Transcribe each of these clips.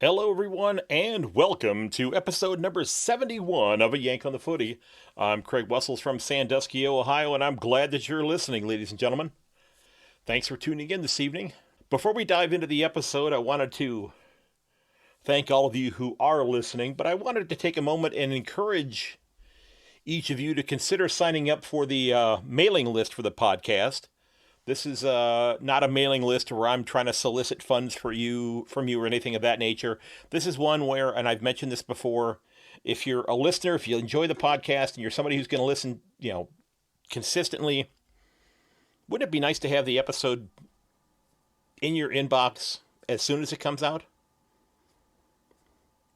Hello, everyone, and welcome to episode number 71 of A Yank on the Footy. I'm Craig Wessels from Sandusky, Ohio, and I'm glad that you're listening, ladies and gentlemen. Thanks for tuning in this evening. Before we dive into the episode, I wanted to thank all of you who are listening, but I wanted to take a moment and encourage each of you to consider signing up for the mailing list for the podcast. This is not a mailing list where I'm trying to solicit funds from you or anything of that nature. This is one where, and I've mentioned this before, if you're a listener, if you enjoy the podcast and you're somebody who's going to listen, consistently, wouldn't it be nice to have the episode in your inbox as soon as it comes out?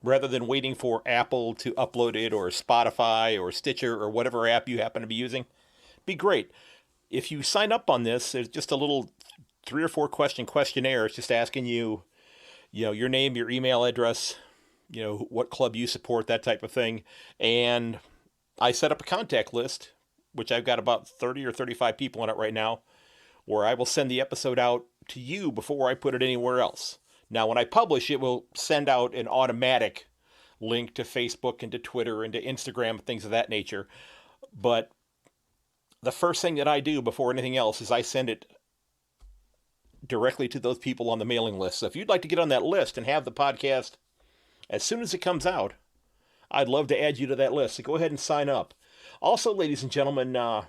Rather than waiting for Apple to upload it or Spotify or Stitcher or whatever app you happen to be using. Be great. If you sign up on this, there's just a little 3 or 4 question questionnaire. It's just asking you, your name, your email address, what club you support, that type of thing. And I set up a contact list, which I've got about 30 or 35 people on it right now, where I will send the episode out to you before I put it anywhere else. Now, when I publish, it will send out an automatic link to Facebook and to Twitter and to Instagram and things of that nature. But the first thing that I do before anything else is I send it directly to those people on the mailing list. So if you'd like to get on that list and have the podcast as soon as it comes out, I'd love to add you to that list. So go ahead and sign up. Also, ladies and gentlemen, I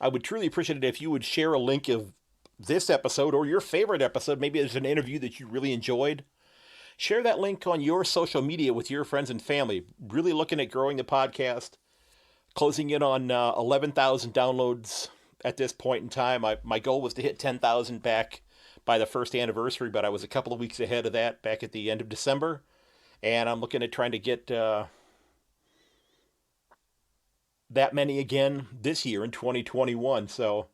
would truly appreciate it if you would share a link of this episode or your favorite episode. Maybe there's an interview that you really enjoyed. Share that link on your social media with your friends and family. Really looking at growing the podcast. Closing in on 11,000 downloads at this point in time. My goal was to hit 10,000 back by the first anniversary, but I was a couple of weeks ahead of that back at the end of December. And I'm looking at trying to get that many again this year in 2021. So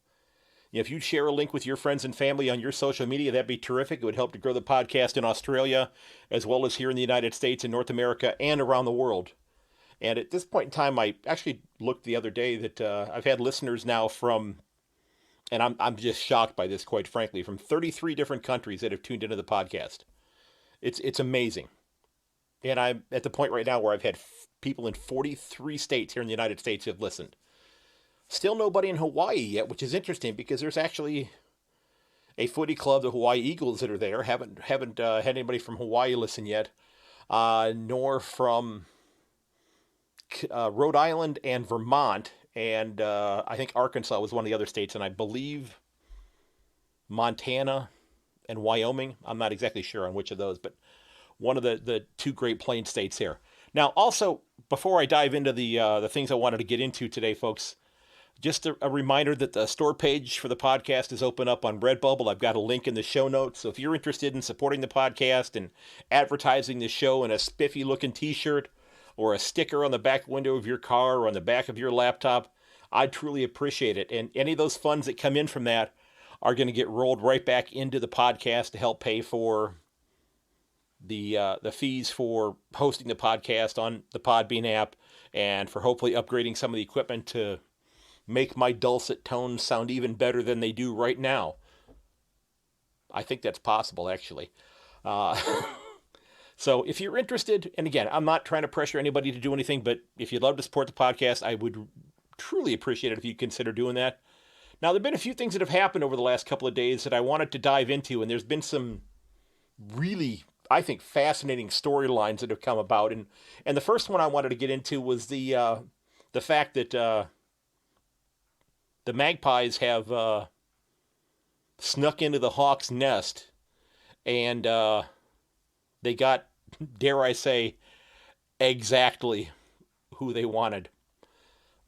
if you'd share a link with your friends and family on your social media, that'd be terrific. It would help to grow the podcast in Australia, as well as here in the United States and North America and around the world. And at this point in time, I actually looked the other day that I've had listeners now from, and I'm just shocked by this, quite frankly, from 33 different countries that have tuned into the podcast. It's amazing. And I'm at the point right now where I've had people in 43 states here in the United States who have listened. Still nobody in Hawaii yet, which is interesting because there's actually a footy club, the Hawaii Eagles, that are there. Haven't had anybody from Hawaii listen yet, nor from Rhode Island and Vermont, and I think Arkansas was one of the other states, and I believe Montana and Wyoming. I'm not exactly sure on which of those, but one of the 2 Great Plains states here. Now, also, before I dive into the things I wanted to get into today, folks, just a reminder that the store page for the podcast is open up on Redbubble. I've got a link in the show notes, so if you're interested in supporting the podcast and advertising the show in a spiffy-looking t-shirt, or a sticker on the back window of your car or on the back of your laptop, I'd truly appreciate it. And any of those funds that come in from that are going to get rolled right back into the podcast to help pay for the fees for hosting the podcast on the Podbean app and for hopefully upgrading some of the equipment to make my dulcet tones sound even better than they do right now. I think that's possible, actually. So if you're interested, and again, I'm not trying to pressure anybody to do anything, but if you'd love to support the podcast, I would truly appreciate it if you consider doing that. Now, there have been a few things that have happened over the last couple of days that I wanted to dive into, and there's been some really, I think, fascinating storylines that have come about. And the first one I wanted to get into was the fact that the Magpies have snuck into the Hawks' nest, and they got, dare I say, exactly who they wanted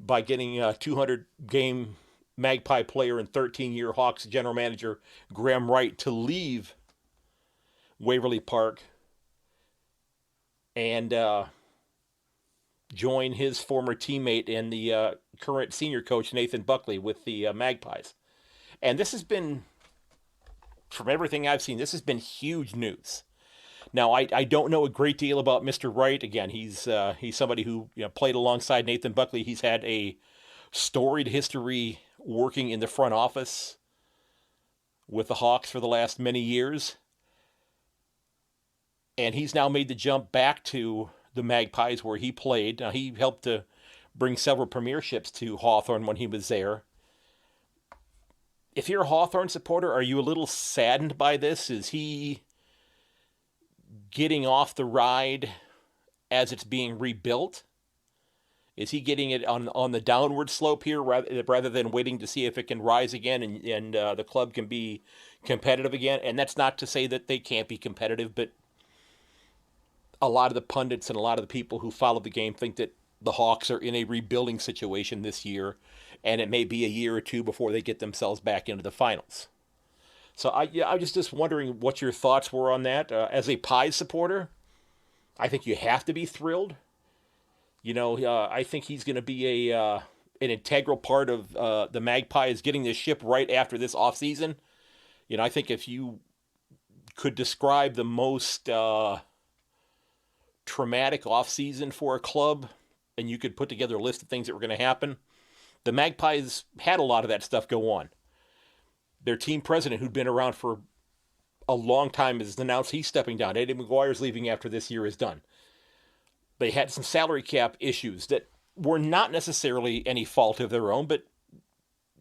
by getting a 200-game Magpie player and 13-year Hawks general manager Graham Wright to leave Waverly Park and join his former teammate and the current senior coach Nathan Buckley with the Magpies. And this has been, from everything I've seen, this has been huge news. Now, I don't know a great deal about Mr. Wright. Again, he's somebody who played alongside Nathan Buckley. He's had a storied history working in the front office with the Hawks for the last many years. and he's now made the jump back to the Magpies where he played. Now, he helped to bring several premierships to Hawthorn when he was there. If you're a Hawthorn supporter, are you a little saddened by this? Is he getting off the ride as it's being rebuilt? Is he getting it on the downward slope here rather than waiting to see if it can rise again and the club can be competitive again? And that's not to say that they can't be competitive, but a lot of the pundits and a lot of the people who follow the game think that the Hawks are in a rebuilding situation this year, and it may be a year or two before they get themselves back into the finals. So I was just wondering what your thoughts were on that. As a Pies supporter, I think you have to be thrilled. I think he's going to be an integral part of the Magpies getting this ship right after this offseason. I think if you could describe the most traumatic offseason for a club, and you could put together a list of things that were going to happen, the Magpies had a lot of that stuff go on. Their team president, who'd been around for a long time, has announced he's stepping down. Eddie McGuire's leaving after this year is done. They had some salary cap issues that were not necessarily any fault of their own, but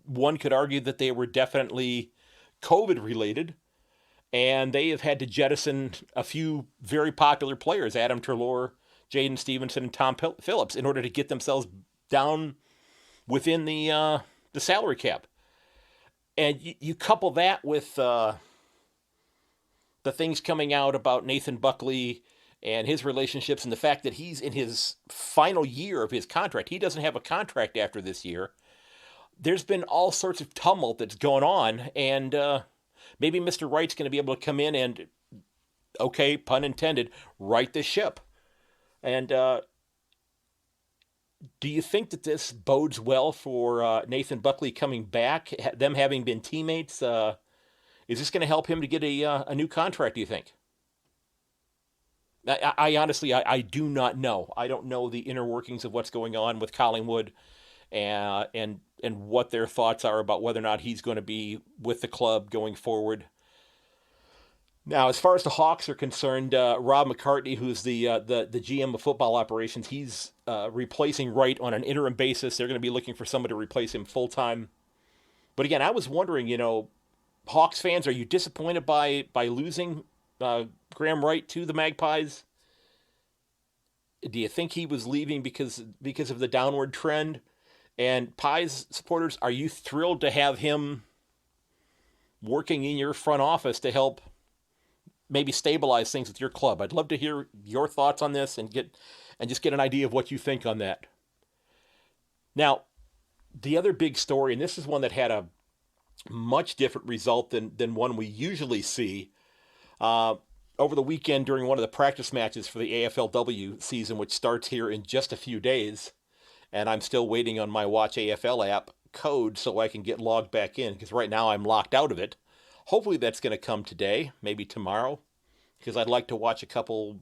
one could argue that they were definitely COVID-related, and they have had to jettison a few very popular players, Adam Treloar, Jaden Stevenson, and Tom Phillips, in order to get themselves down within the salary cap. And you couple that with the things coming out about Nathan Buckley and his relationships and the fact that he's in his final year of his contract. He doesn't have a contract after this year. There's been all sorts of tumult that's going on, and maybe Mr. Wright's going to be able to come in and, okay, pun intended, right the ship. And do you think that this bodes well for Nathan Buckley coming back, them having been teammates? Is this going to help him to get a new contract, do you think? I honestly, I do not know. I don't know the inner workings of what's going on with Collingwood and what their thoughts are about whether or not he's going to be with the club going forward. Now, as far as the Hawks are concerned, Rob McCartney, who's the GM of football operations, he's replacing Wright on an interim basis. They're going to be looking for somebody to replace him full-time. But again, I was wondering, Hawks fans, are you disappointed by losing Graham Wright to the Magpies? Do you think he was leaving because of the downward trend? And Pies supporters, are you thrilled to have him working in your front office to help maybe stabilize things with your club? I'd love to hear your thoughts on this and just get an idea of what you think on that. Now, the other big story, and this is one that had a much different result than one we usually see. Over the weekend during one of the practice matches for the AFLW season, which starts here in just a few days, and I'm still waiting on my Watch AFL app code so I can get logged back in, because right now I'm locked out of it. Hopefully that's going to come today, maybe tomorrow, because I'd like to watch a couple,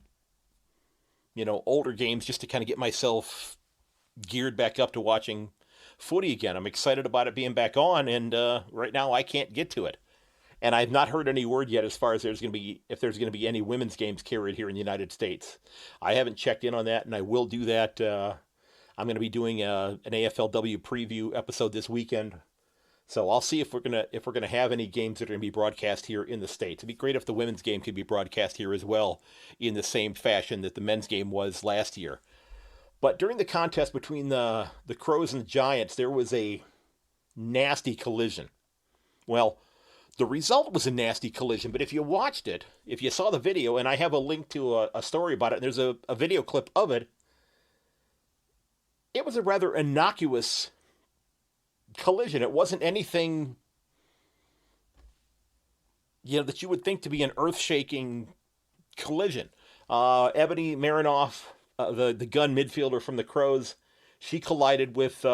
older games just to kind of get myself geared back up to watching footy again. I'm excited about it being back on, and right now I can't get to it. And I've not heard any word yet as far as if there's going to be any women's games carried here in the United States. I haven't checked in on that, and I will do that. I'm going to be doing an AFLW preview episode this weekend, so I'll see if we're gonna have any games that are going to be broadcast here in the States. It'd be great if the women's game could be broadcast here as well, in the same fashion that the men's game was last year. But during the contest between the Crows and the Giants, there was a nasty collision. Well, the result was a nasty collision, but if you watched it, if you saw the video, and I have a link to a story about it, and there's a video clip of it, it was a rather innocuous collision. It wasn't anything, that you would think to be an earth-shaking collision. Ebony Marinoff, the gun midfielder from the Crows, she collided with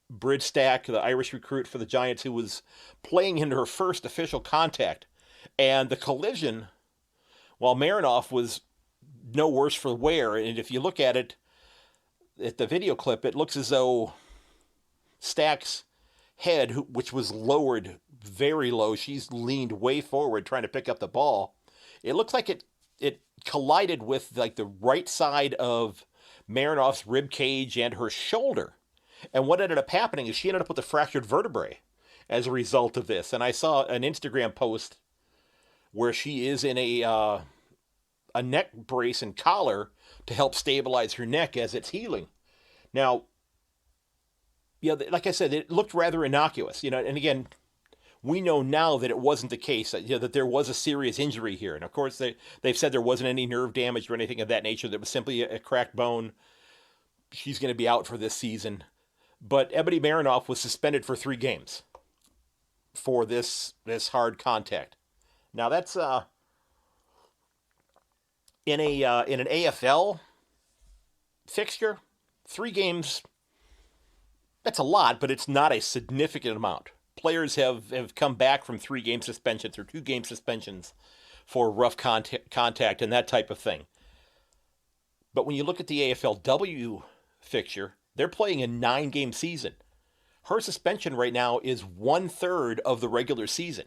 Bridge Stack, the Irish recruit for the Giants, who was playing in her first official contact. And the collision, while Marinoff was no worse for wear, and if you look at it, at the video clip, it looks as though Stack's head, which was lowered very low, she's leaned way forward trying to pick up the ball. It looks like it it collided with like the right side of Marinoff's rib cage and her shoulder. And what ended up happening is she ended up with a fractured vertebrae as a result of this. And I saw an Instagram post where she is in a neck brace and collar to help stabilize her neck as it's healing. Now, like I said, it looked rather innocuous, and again, we know now that it wasn't the case, that there was a serious injury here. And of course, they've said there wasn't any nerve damage or anything of that nature. That was simply a cracked bone. She's going to be out for this season. But Ebony Marinoff was suspended for 3 games for this hard contact. Now that's in an AFL fixture, 3 games. That's a lot, but it's not a significant amount. Players have come back from 3-game suspensions or 2-game suspensions for rough contact and that type of thing. But when you look at the AFLW fixture, they're playing a 9-game season. Her suspension right now is 1/3 of the regular season.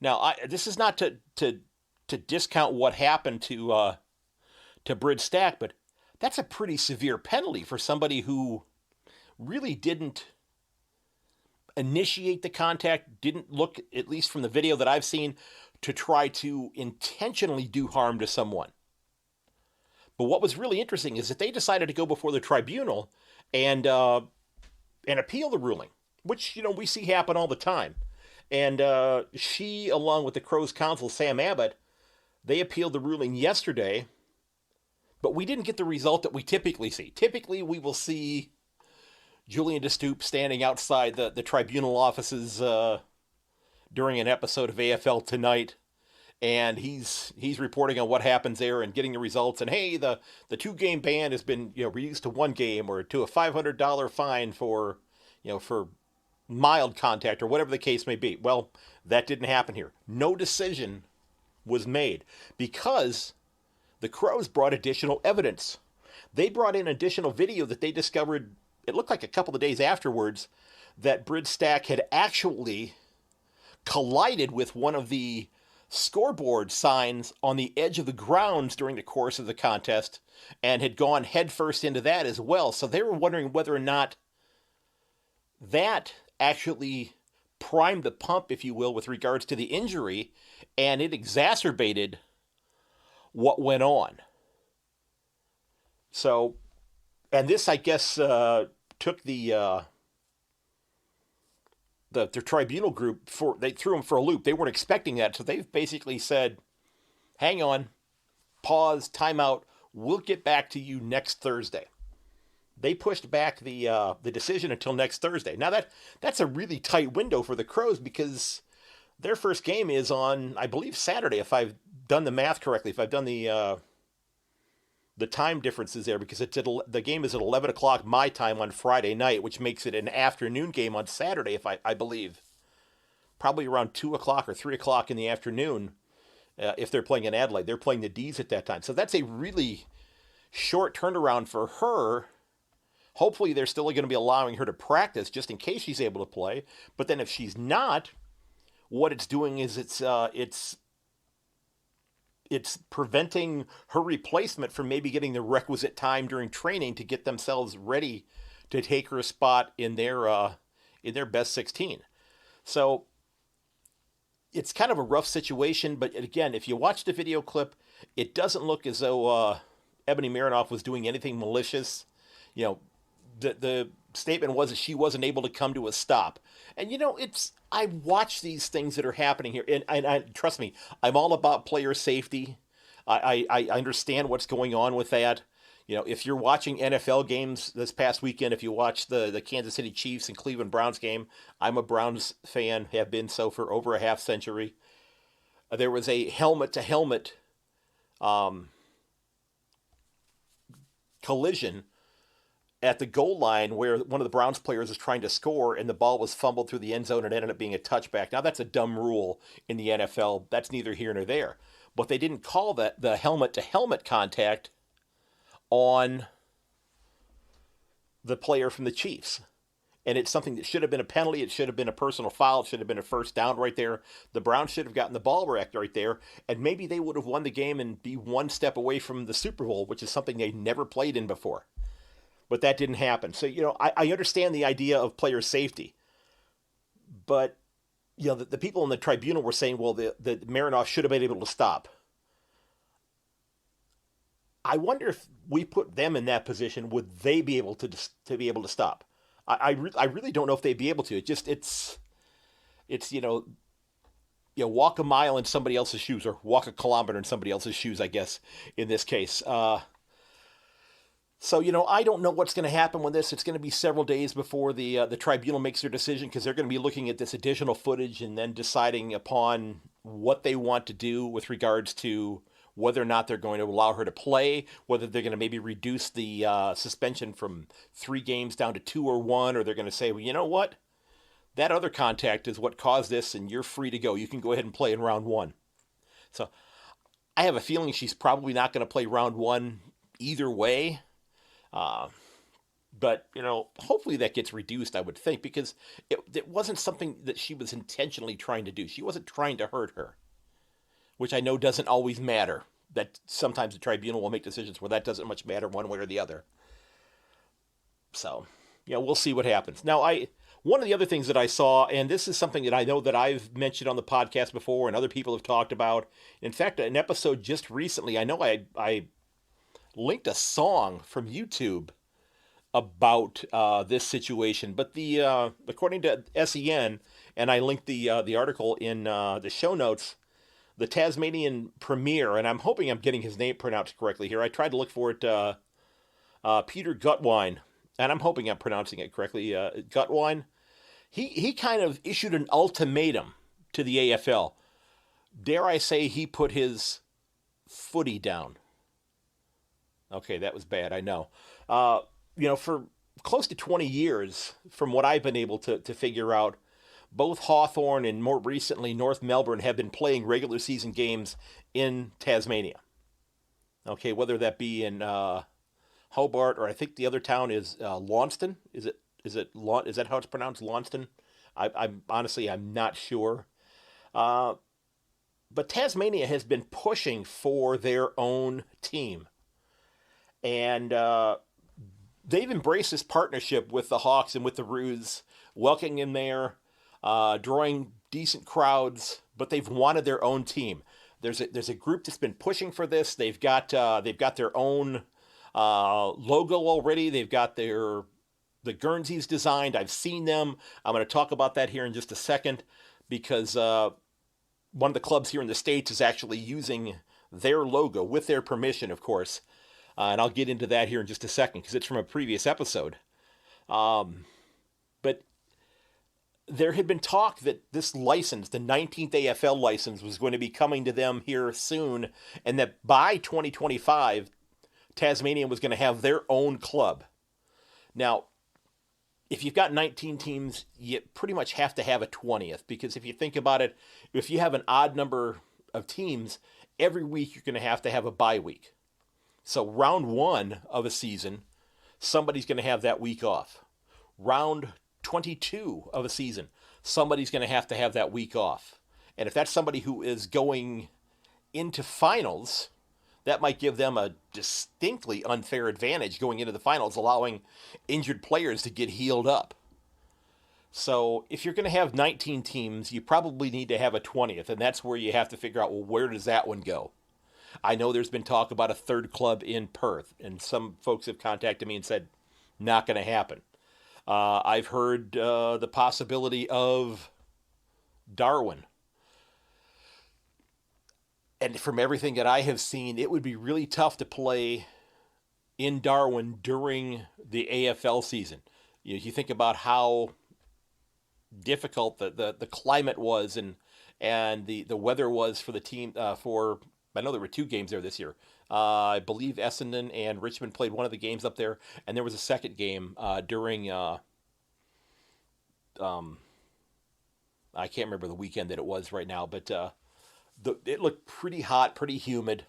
Now, this is not to discount what happened to Brid Stack, but that's a pretty severe penalty for somebody who really didn't initiate the contact, didn't look, at least from the video that I've seen, to try to intentionally do harm to someone. But what was really interesting is that they decided to go before the tribunal and appeal the ruling, which, we see happen all the time. And she, along with the Crows counsel, Sam Abbott, they appealed the ruling yesterday, but we didn't get the result that we typically see. Typically, we will see Julian DeStoop standing outside the tribunal offices during an episode of AFL Tonight, and he's reporting on what happens there and getting the results. And hey, the 2-game ban has been reduced to 1 game or to a $500 fine for mild contact or whatever the case may be. Well, that didn't happen here. No decision was made because the Crows brought additional evidence. They brought in additional video that they discovered. It looked like a couple of days afterwards that Brid Stack had actually collided with one of the scoreboard signs on the edge of the grounds during the course of the contest and had gone headfirst into that as well. So they were wondering whether or not that actually primed the pump, if you will, with regards to the injury, and it exacerbated what went on. So, and this, I guess, took the tribunal group they threw them for a loop. They weren't expecting that, so they've basically said, "Hang on, pause, timeout. We'll get back to you next Thursday." They pushed back the decision until next Thursday. Now that's a really tight window for the Crows because their first game is on, I believe, Saturday, if I've done the math correctly, if I've done the time differences there, because the game is at 11 o'clock my time on Friday night, which makes it an afternoon game on Saturday, if I believe. Probably around 2 o'clock or 3 o'clock in the afternoon if they're playing in Adelaide. They're playing the D's at that time. So that's a really short turnaround for her. Hopefully they're still going to be allowing her to practice just in case she's able to play. But then if she's not, what it's doing is it's preventing her replacement from maybe getting the requisite time during training to get themselves ready to take her spot in their best 16. So it's kind of a rough situation, but again, if you watch the video clip, it doesn't look as though Ebony Marinoff was doing anything malicious. The statement was that she wasn't able to come to a stop. And, I watch these things that are happening here, and I trust me, I'm all about player safety. I understand what's going on with that. If you're watching NFL games this past weekend, if you watch the Kansas City Chiefs and Cleveland Browns game, I'm a Browns fan, have been so for over a half century. There was a helmet-to-helmet collision at the goal line where one of the Browns players was trying to score and the ball was fumbled through the end zone and ended up being a touchback. Now, that's a dumb rule in the NFL. That's neither here nor there. But they didn't call that the helmet-to-helmet contact on the player from the Chiefs. and it's something that should have been a penalty. It should have been a personal foul. It should have been a first down right there. The Browns should have gotten the ball back right there, and maybe they would have won the game and be one step away from the Super Bowl, which is something they never played in before. But that didn't happen. So, I understand the idea of player safety, but, the people in the tribunal were saying, well, the Marinoff should have been able to stop. I wonder if we put them in that position, would they be able to be able to stop? I really don't know if they'd be able to. It's walk a mile in somebody else's shoes, or walk a kilometer in somebody else's shoes, I guess, in this case. So, I don't know what's going to happen with this. It's going to be several days before the tribunal makes their decision, because they're going to be looking at this additional footage and then deciding upon what they want to do with regards to whether or not they're going to allow her to play, whether they're going to maybe reduce the suspension from 3 games down to 2 or 1, or they're going to say, well, you know what? That other contact is what caused this, and you're free to go. You can go ahead and play in round 1. So I have a feeling she's probably not going to play round 1 either way. But, hopefully that gets reduced, I would think, because it wasn't something that she was intentionally trying to do. She wasn't trying to hurt her, which I know doesn't always matter. That sometimes the tribunal will make decisions where that doesn't much matter one way or the other. So, we'll see what happens. Now, one of the other things that I saw, and this is something that I know that I've mentioned on the podcast before and other people have talked about. In fact, an episode just recently, I know I linked a song from YouTube about this situation, but according to SEN, and I linked the article in the show notes, the Tasmanian Premier, and I'm hoping I'm getting his name pronounced correctly here. I tried to look for it, Peter Gutwein, and I'm hoping I'm pronouncing it correctly. Gutwein, he kind of issued an ultimatum to the AFL. Dare I say he put his footy down. Okay, that was bad, I know. For close to 20 years, from what I've been able to figure out, both Hawthorn and more recently North Melbourne have been playing regular season games in Tasmania. Okay, whether that be in Hobart, or I think the other town is Launceston. Is that how it's pronounced, Launceston? I'm honestly, I'm not sure. But Tasmania has been pushing for their own team. And they've embraced this partnership with the Hawks and with the Roos, welcoming them there, drawing decent crowds, but they've wanted their own team. There's a group that's been pushing for this. They've got their own logo already. They've got the Guernseys designed. I've seen them. I'm going to talk about that here in just a second, because one of the clubs here in the States is actually using their logo with their permission, of course. And I'll get into that here in just a second, because it's from a previous episode. But there had been talk that this license, the 19th AFL license, was going to be coming to them here soon, and that by 2025, Tasmania was going to have their own club. Now, if you've got 19 teams, you pretty much have to have a 20th, because if you think about it, if you have an odd number of teams, every week you're going to have a bye week. So round 1 of a season, somebody's going to have that week off. Round 22 of a season, somebody's going to have that week off. And if that's somebody who is going into finals, that might give them a distinctly unfair advantage going into the finals, allowing injured players to get healed up. So if you're going to have 19 teams, you probably need to have a 20th, and that's where you have to figure out, well, where does that one go? I know there's been talk about a third club in Perth, and some folks have contacted me and said, not going to happen. I've heard the possibility of Darwin. And from everything that I have seen, it would be really tough to play in Darwin during the AFL season. You think about how difficult the climate was and the weather was for the team. I know there were 2 games there this year. I believe Essendon and Richmond played one of the games up there, and there was a second game during I can't remember the weekend that it was right now, but it looked pretty hot, pretty humid.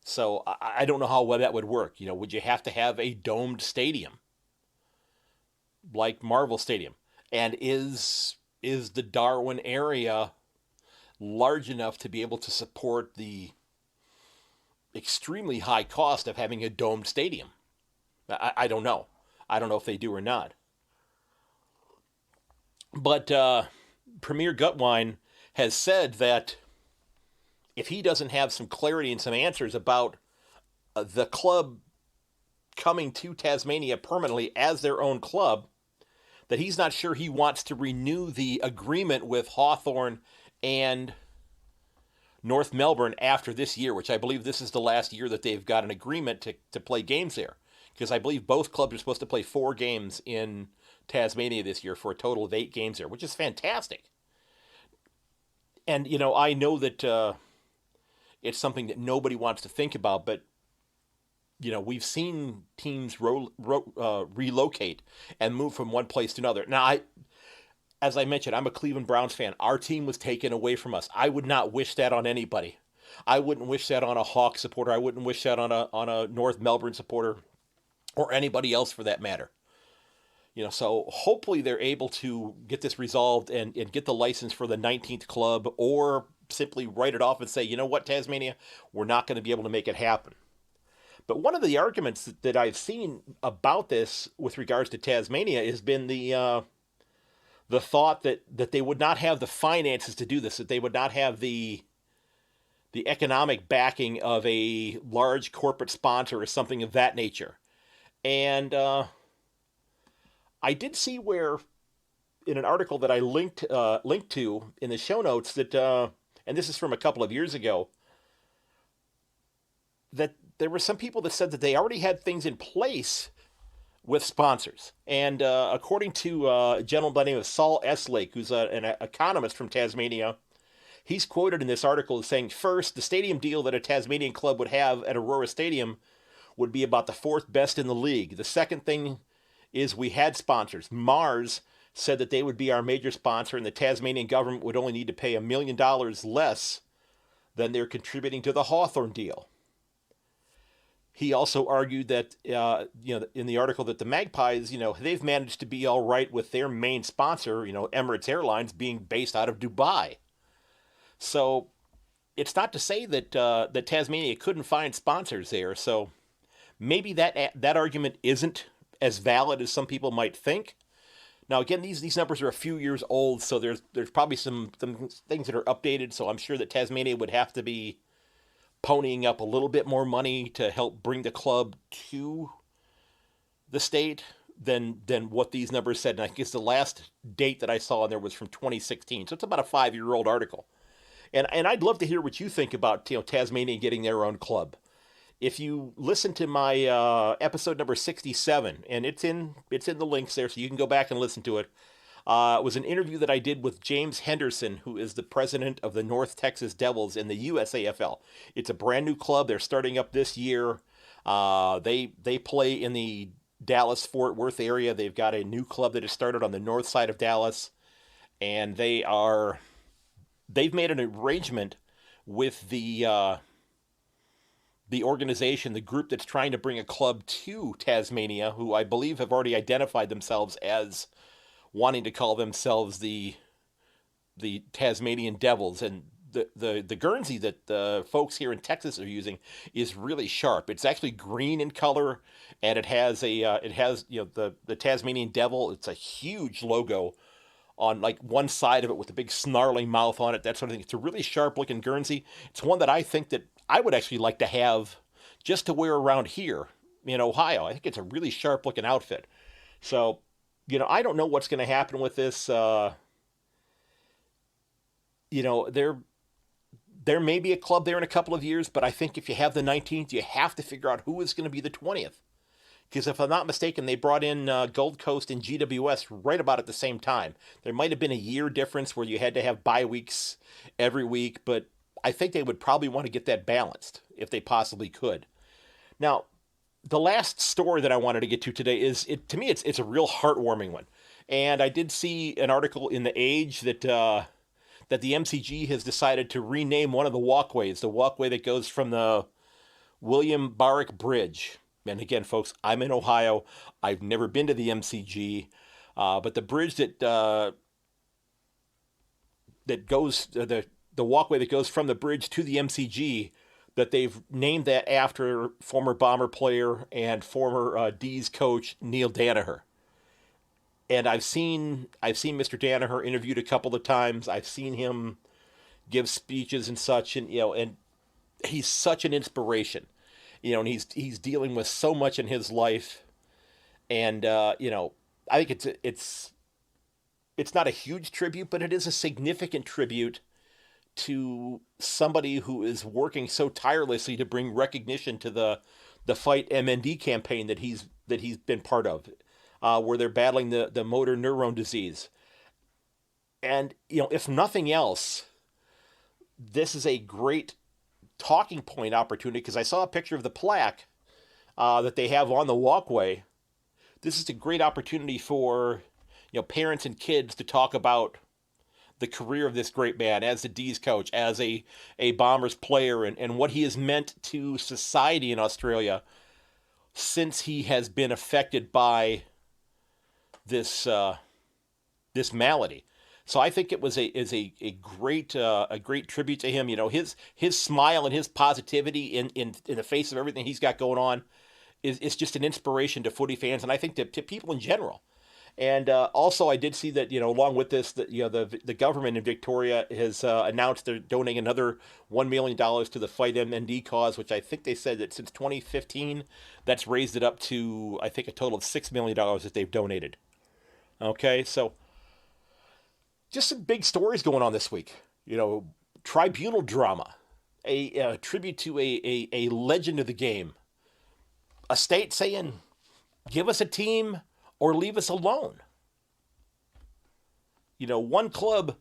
So I don't know how well that would work. Would you have to have a domed stadium? like Marvel Stadium? And is the Darwin area large enough to be able to support the extremely high cost of having a domed stadium? I don't know. I don't know if they do or not. But Premier Gutwine has said that if he doesn't have some clarity and some answers about the club coming to Tasmania permanently as their own club, that he's not sure he wants to renew the agreement with Hawthorn and North Melbourne after this year, which I believe this is the last year that they've got an agreement to play games there. Because I believe both clubs are supposed to play 4 games in Tasmania this year for a total of 8 games there, which is fantastic. And, I know that it's something that nobody wants to think about, but, we've seen teams relocate and move from one place to another. Now, as I mentioned, I'm a Cleveland Browns fan. Our team was taken away from us. I would not wish that on anybody. I wouldn't wish that on a Hawks supporter. I wouldn't wish that on a North Melbourne supporter or anybody else for that matter. So hopefully they're able to get this resolved and get the license for the 19th club, or simply write it off and say, you know what, Tasmania, we're not going to be able to make it happen. But one of the arguments that I've seen about this with regards to Tasmania has been the thought that they would not have the finances to do this, that they would not have the economic backing of a large corporate sponsor or something of that nature. And I did see where, in an article that I linked to in the show notes, that, and this is from a couple of years ago, that there were some people that said that they already had things in place with sponsors. And according to a gentleman by the name of Saul Eslake, who's an economist from Tasmania, he's quoted in this article as saying, first, the stadium deal that a Tasmanian club would have at Aurora Stadium would be about the 4th best in the league. The second thing is we had sponsors. Mars said that they would be our major sponsor, and the Tasmanian government would only need to pay $1 million less than they're contributing to the Hawthorn deal. He also argued that, in the article, that the Magpies, they've managed to be all right with their main sponsor, Emirates Airlines, being based out of Dubai. So it's not to say that that Tasmania couldn't find sponsors there. So maybe that argument isn't as valid as some people might think. Now, again, these numbers are a few years old, so there's probably some things that are updated. So I'm sure that Tasmania would have to be ponying up a little bit more money to help bring the club to the state than what these numbers said. And I guess the last date that I saw in there was from 2016. So it's about a 5-year-old article. And I'd love to hear what you think about Tasmania getting their own club. If you listen to my episode number 67, and it's in the links there, so you can go back and listen to it. It was an interview that I did with James Henderson, who is the president of the North Texas Devils in the USAFL. It's a brand new club. They're starting up this year. They play in the Dallas-Fort Worth area. They've got a new club that has started on the north side of Dallas, and they've made an arrangement with the organization, the group that's trying to bring a club to Tasmania, who I believe have already identified themselves as wanting to call themselves the Tasmanian Devils. And the Guernsey that the folks here in Texas are using is really sharp. It's actually green in color, and it has the Tasmanian Devil. It's a huge logo on like one side of it with a big snarling mouth on it, that sort of thing. It's a really sharp looking Guernsey. It's one that I think that I would actually like to have just to wear around here in Ohio. I think it's a really sharp looking outfit. So, I don't know what's going to happen with this. There may be a club there in a couple of years, but I think if you have the 19th, you have to figure out who is going to be the 20th. Because if I'm not mistaken, they brought in Gold Coast and GWS right about at the same time. There might have been a year difference where you had to have bye weeks every week, but I think they would probably want to get that balanced if they possibly could. Now, the last story that I wanted to get to today to me, it's a real heartwarming one. And I did see an article in The Age that the MCG has decided to rename one of the walkways, the walkway that goes from the William Barrick Bridge. And again, folks, I'm in Ohio. I've never been to the MCG. But the bridge that goes the walkway that goes from the bridge to the MCG, that they've named that after former Bomber player and former D's coach Neil Danaher. And I've seen Mr. Danaher interviewed a couple of times. I've seen him give speeches and such, and and he's such an inspiration, and he's dealing with so much in his life, and I think it's not a huge tribute, but it is a significant tribute to somebody who is working so tirelessly to bring recognition to the Fight MND campaign that he's been part of, where they're battling the motor neuron disease. And if nothing else, this is a great talking point opportunity, because I saw a picture of the plaque that they have on the walkway. This is a great opportunity for parents and kids to talk about the career of this great man as the D's coach, as a Bombers player, and what he has meant to society in Australia since he has been affected by this malady. So I think it was a great tribute to him. His smile and his positivity in the face of everything he's got going on is just an inspiration to footy fans, and I think to people in general. And also, I did see that along with this, that the government in Victoria has announced they're donating another $1 million to the Fight MND cause, which I think they said that since 2015, that's raised it up to, I think, a total of $6 million that they've donated. Okay, so just some big stories going on this week. Tribunal drama, a tribute to a legend of the game, a state saying, "Give us a team or leave us alone." One club,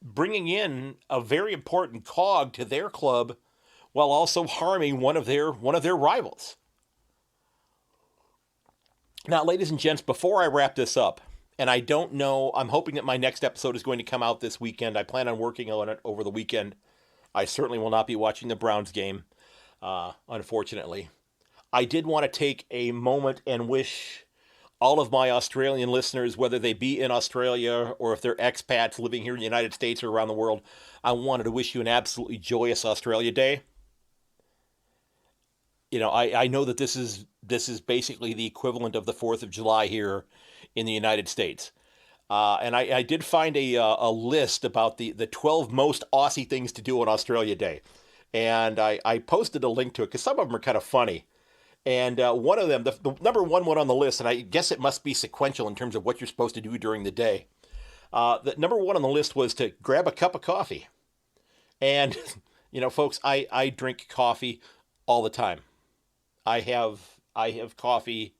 bringing in a very important cog to their club while also harming one of their rivals. Now, ladies and gents, before I wrap this up, and I don't know, I'm hoping that my next episode is going to come out this weekend. I plan on working on it over the weekend. I certainly will not be watching the Browns game, unfortunately. I did want to take a moment and wish all of my Australian listeners, whether they be in Australia or if they're expats living here in the United States or around the world, I wanted to wish you an absolutely joyous Australia Day. I know that this is basically the equivalent of the 4th of July here in the United States. And I did find a list about the 12 most Aussie things to do on Australia Day. And I posted a link to it because some of them are kind of funny. And one of them, the number one on the list, and I guess it must be sequential in terms of what you're supposed to do during the day. The number one on the list was to grab a cup of coffee. And, folks, I drink coffee all the time. I have coffee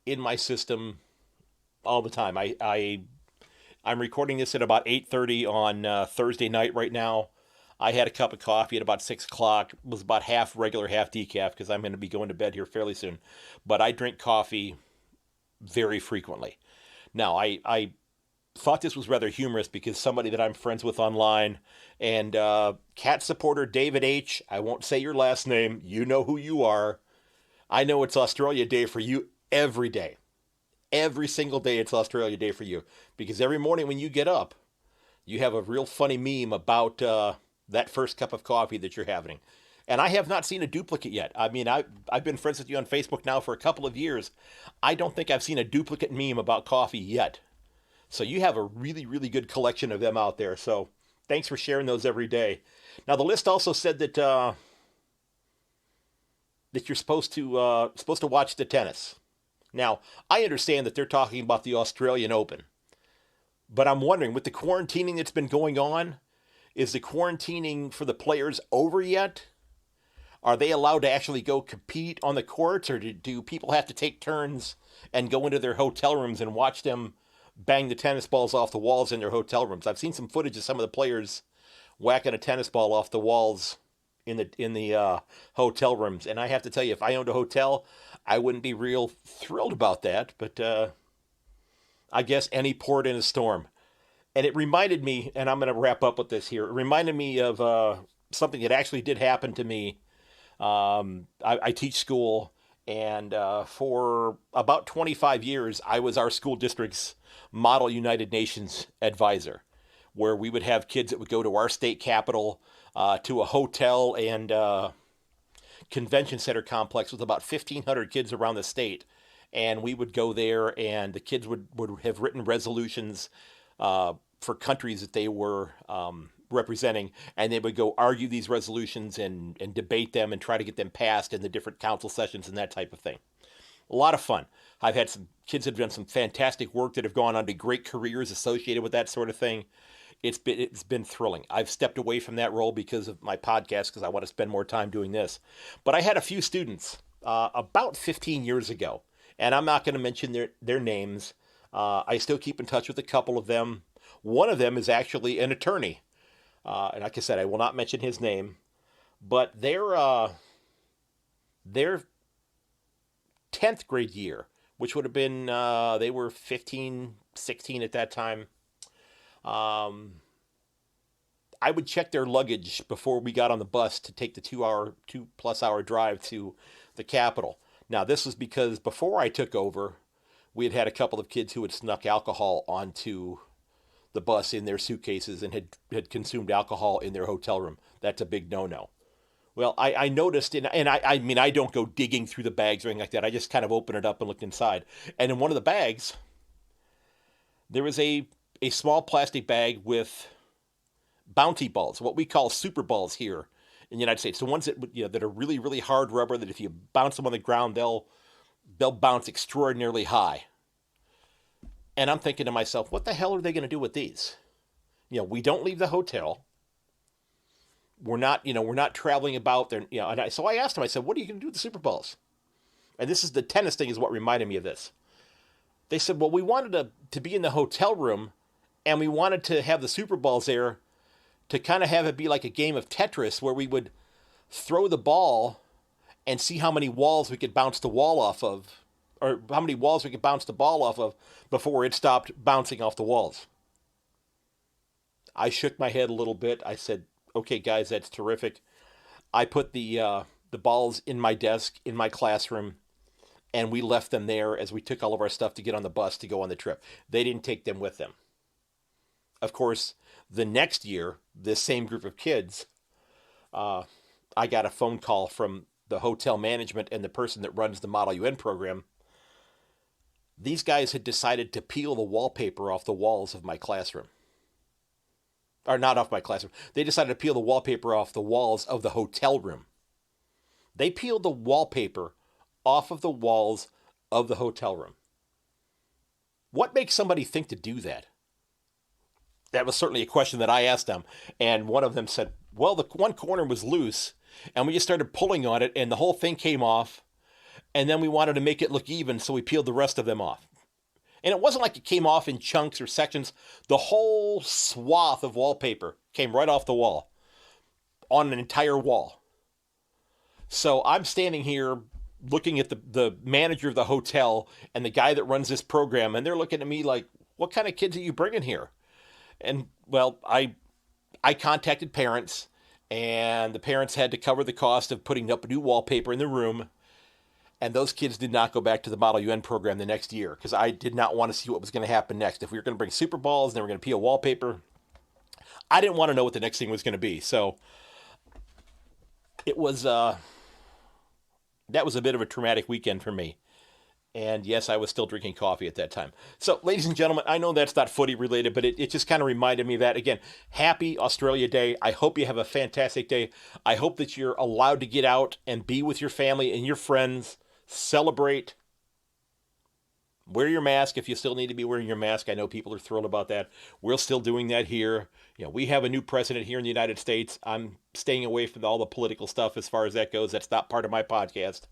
in my system all the time. I'm recording this at about 8:30 on Thursday night right now. I had a cup of coffee at about 6 o'clock. It was about half regular, half decaf, because I'm going to be going to bed here fairly soon. But I drink coffee very frequently. Now, I thought this was rather humorous because somebody that I'm friends with online, and cat supporter David H., I won't say your last name, you know who you are. I know it's Australia Day for you every day. Every single day it's Australia Day for you. Because every morning when you get up, you have a real funny meme about that first cup of coffee that you're having. And I have not seen a duplicate yet. I mean, I've been friends with you on Facebook now for a couple of years. I don't think I've seen a duplicate meme about coffee yet. So you have a really, really good collection of them out there. So thanks for sharing those every day. Now, the list also said that you're supposed to watch the tennis. Now, I understand that they're talking about the Australian Open. But I'm wondering, with the quarantining that's been going on, is the quarantining for the players over yet? Are they allowed to actually go compete on the courts, or do people have to take turns and go into their hotel rooms and watch them bang the tennis balls off the walls in their hotel rooms? I've seen some footage of some of the players whacking a tennis ball off the walls in the hotel rooms. And I have to tell you, if I owned a hotel, I wouldn't be real thrilled about that. But I guess any port in a storm. And it reminded me, and I'm going to wrap up with this here, it reminded me of something that actually did happen to me. I teach school, And for about 25 years, I was our school district's Model United Nations advisor, where we would have kids that would go to our state capital, to a hotel and convention center complex with about 1,500 kids around the state. And we would go there, and the kids would have written resolutions for countries that they were representing, and they would go argue these resolutions and debate them and try to get them passed in the different council sessions and that type of thing. A lot of fun. I've had some kids that have done some fantastic work that have gone on to great careers associated with that sort of thing. It's been thrilling. I've stepped away from that role because of my podcast, because I want to spend more time doing this. But I had a few students about 15 years ago, and I'm not going to mention their names. I still keep in touch with a couple of them. One of them is actually an attorney. And like I said, I will not mention his name. But their 10th grade year, which would have been, they were 15, 16 at that time. I would check their luggage before we got on the bus to take the 2+ hour drive to the Capitol. Now, this was because before I took over, we had a couple of kids who had snuck alcohol onto the bus in their suitcases and had consumed alcohol in their hotel room. That's a big no-no. Well, I noticed, and I mean, I don't go digging through the bags or anything like that. I just kind of open it up and looked inside. And in one of the bags, there was a small plastic bag with bounty balls, what we call super balls here in the United States. The ones that are really, really hard rubber, that if you bounce them on the ground, they'll bounce extraordinarily high. And I'm thinking to myself, what the hell are they going to do with these? We don't leave the hotel. We're not traveling about there. So I asked him, I said, what are you going to do with the super balls? And this is the tennis thing is what reminded me of this. They said, well, we wanted to be in the hotel room, and we wanted to have the super balls there to kind of have it be like a game of Tetris, where we would throw the ball and see how many walls we could bounce the wall off of, or how many walls we could bounce the ball off of before it stopped bouncing off the walls. I shook my head a little bit. I said, okay, guys, that's terrific. I put the balls in my desk in my classroom, and we left them there as we took all of our stuff to get on the bus to go on the trip. They didn't take them with them. Of course, the next year, this same group of kids, I got a phone call from the hotel management and the person that runs the Model UN program. These guys had decided to peel the wallpaper off the walls of my classroom. Or not off my classroom. They decided to peel the wallpaper off the walls of the hotel room. They peeled the wallpaper off of the walls of the hotel room. What makes somebody think to do that? That was certainly a question that I asked them. And one of them said, well, the one corner was loose, and we just started pulling on it, and the whole thing came off. And then we wanted to make it look even, so we peeled the rest of them off. And it wasn't like it came off in chunks or sections. The whole swath of wallpaper came right off the wall, on an entire wall. So I'm standing here looking at the manager of the hotel and the guy that runs this program, and they're looking at me like, what kind of kids are you bringing here? And, well, I contacted parents, and the parents had to cover the cost of putting up new wallpaper in the room. And those kids did not go back to the Model UN program the next year, because I did not want to see what was going to happen next. If we were going to bring super balls and they were going to peel wallpaper, I didn't want to know what the next thing was going to be. So it was that was a bit of a traumatic weekend for me. And yes, I was still drinking coffee at that time. So, ladies and gentlemen, I know that's not footy related, but it just kind of reminded me of that. Again, happy Australia Day. I hope you have a fantastic day. I hope that you're allowed to get out and be with your family and your friends. Celebrate. Wear your mask if you still need to be wearing your mask. I know people are thrilled about that. We're still doing that here. We have a new president here in the United States. I'm staying away from all the political stuff as far as that goes. That's not part of my podcast.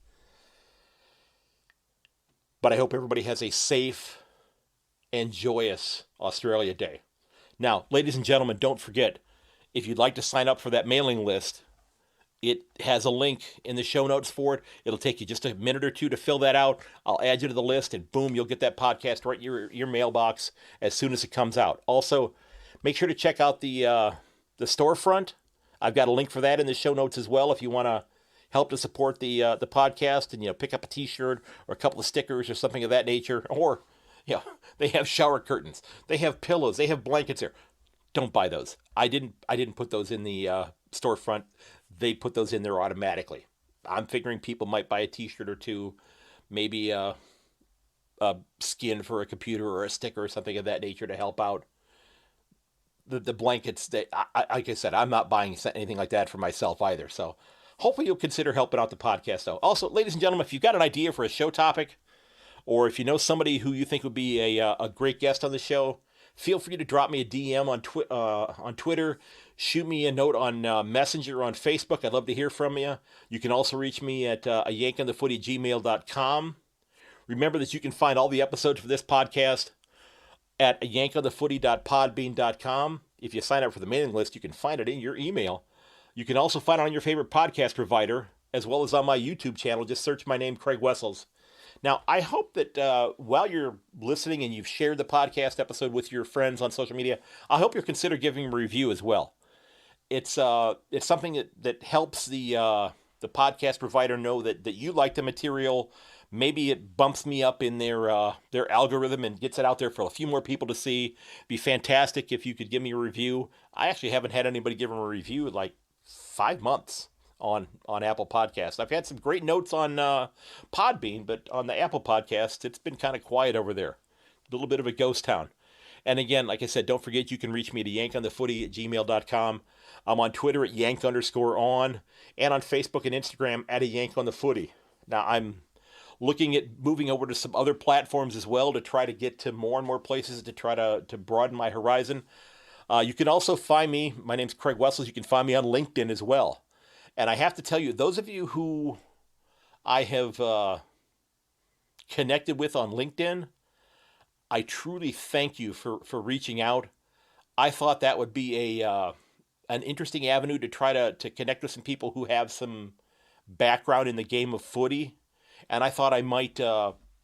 But I hope everybody has a safe and joyous Australia Day. Now, ladies and gentlemen, don't forget, if you'd like to sign up for that mailing list, it has a link in the show notes for it. It'll take you just a minute or two to fill that out. I'll add you to the list, and boom, you'll get that podcast right in your mailbox as soon as it comes out. Also, make sure to check out the storefront. I've got a link for that in the show notes as well if you want to help to support the podcast and pick up a T-shirt or a couple of stickers or something of that nature, or they have shower curtains, they have pillows, they have blankets there. Don't buy those. I didn't put those in the storefront. They put those in there automatically. I'm figuring people might buy a T-shirt or two, maybe a skin for a computer or a sticker or something of that nature to help out. The blankets, like I said, I'm not buying anything like that for myself either. So hopefully you'll consider helping out the podcast, though. Also, ladies and gentlemen, if you've got an idea for a show topic, or if you know somebody who you think would be a great guest on the show, feel free to drop me a DM on Twitter. Shoot me a note on Messenger on Facebook. I'd love to hear from you. You can also reach me at ayankonthefooty@gmail.com. Remember that you can find all the episodes for this podcast at ayankonthefooty.podbean.com. If you sign up for the mailing list, you can find it in your email. You can also find it on your favorite podcast provider, as well as on my YouTube channel. Just search my name, Craig Wessels. Now, I hope that while you're listening and you've shared the podcast episode with your friends on social media, I hope you'll consider giving a review as well. It's something that helps the podcast provider know that you like the material. Maybe it bumps me up in their algorithm and gets it out there for a few more people to see. It'd be fantastic if you could give me a review. I actually haven't had anybody give them a review in like 5 months on Apple Podcasts. I've had some great notes on Podbean, but on the Apple Podcasts, it's been kind of quiet over there. A little bit of a ghost town. And again, like I said, don't forget you can reach me at ayankonthefooty@gmail.com. I'm on Twitter at yank_on, and on Facebook and Instagram at ayankonthefooty. Now, I'm looking at moving over to some other platforms as well to try to get to more and more places to try to broaden my horizon. You can also find me, my name's Craig Wessels, you can find me on LinkedIn as well. And I have to tell you, those of you who I have connected with on LinkedIn, I truly thank you for reaching out. I thought that would be an interesting avenue to try to connect with some people who have some background in the game of footy. And I thought I might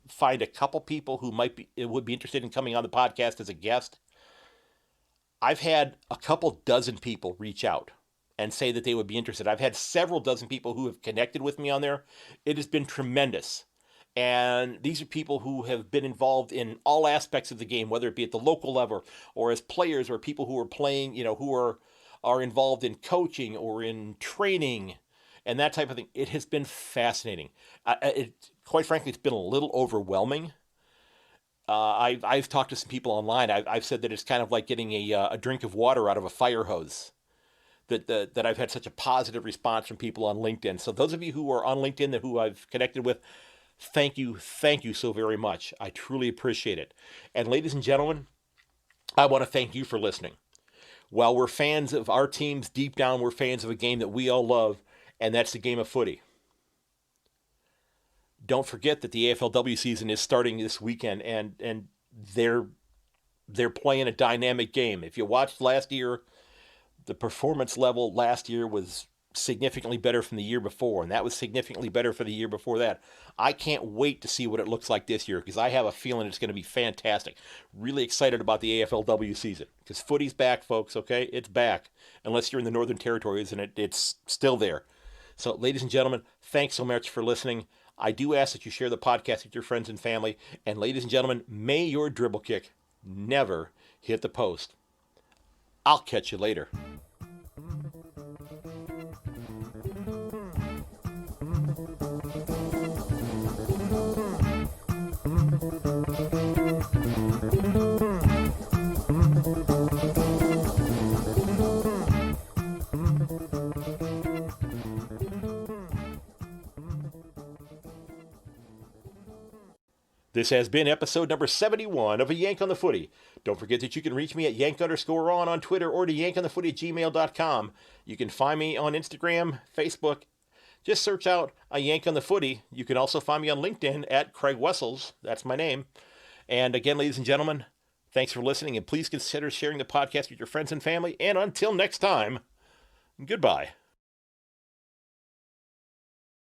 find a couple people who would be interested in coming on the podcast as a guest. I've had a couple dozen people reach out and say that they would be interested. I've had several dozen people who have connected with me on there. It has been tremendous. And these are people who have been involved in all aspects of the game, whether it be at the local level or as players or people who are playing, who are involved in coaching or in training and that type of thing. It has been fascinating. Quite frankly, it's been a little overwhelming. I've talked to some people online. I've said that it's kind of like getting a drink of water out of a fire hose. That I've had such a positive response from people on LinkedIn. So those of you who are on LinkedIn who I've connected with, thank you so very much. I truly appreciate it. And ladies and gentlemen, I want to thank you for listening. While we're fans of our teams, deep down we're fans of a game that we all love, and that's the game of footy. Don't forget that the AFLW season is starting this weekend, and they're playing a dynamic game. If you watched last year, the performance level last year was significantly better from the year before, and that was significantly better for the year before that. I can't wait to see what it looks like this year because I have a feeling it's going to be fantastic. Really excited about the AFLW season because footy's back, folks, okay? It's back, unless you're in the Northern Territories, and it's still there. So, ladies and gentlemen, thanks so much for listening. I do ask that you share the podcast with your friends and family, and ladies and gentlemen, may your dribble kick never hit the post. I'll catch you later. This has been episode number 71 of A Yank on the Footy. Don't forget that you can reach me at yank_on on Twitter or to yankonthefooty@gmail.com. You can find me on Instagram, Facebook. Just search out A Yank on the Footy. You can also find me on LinkedIn at Craig Wessels. That's my name. And again, ladies and gentlemen, thanks for listening, and please consider sharing the podcast with your friends and family. And until next time, goodbye.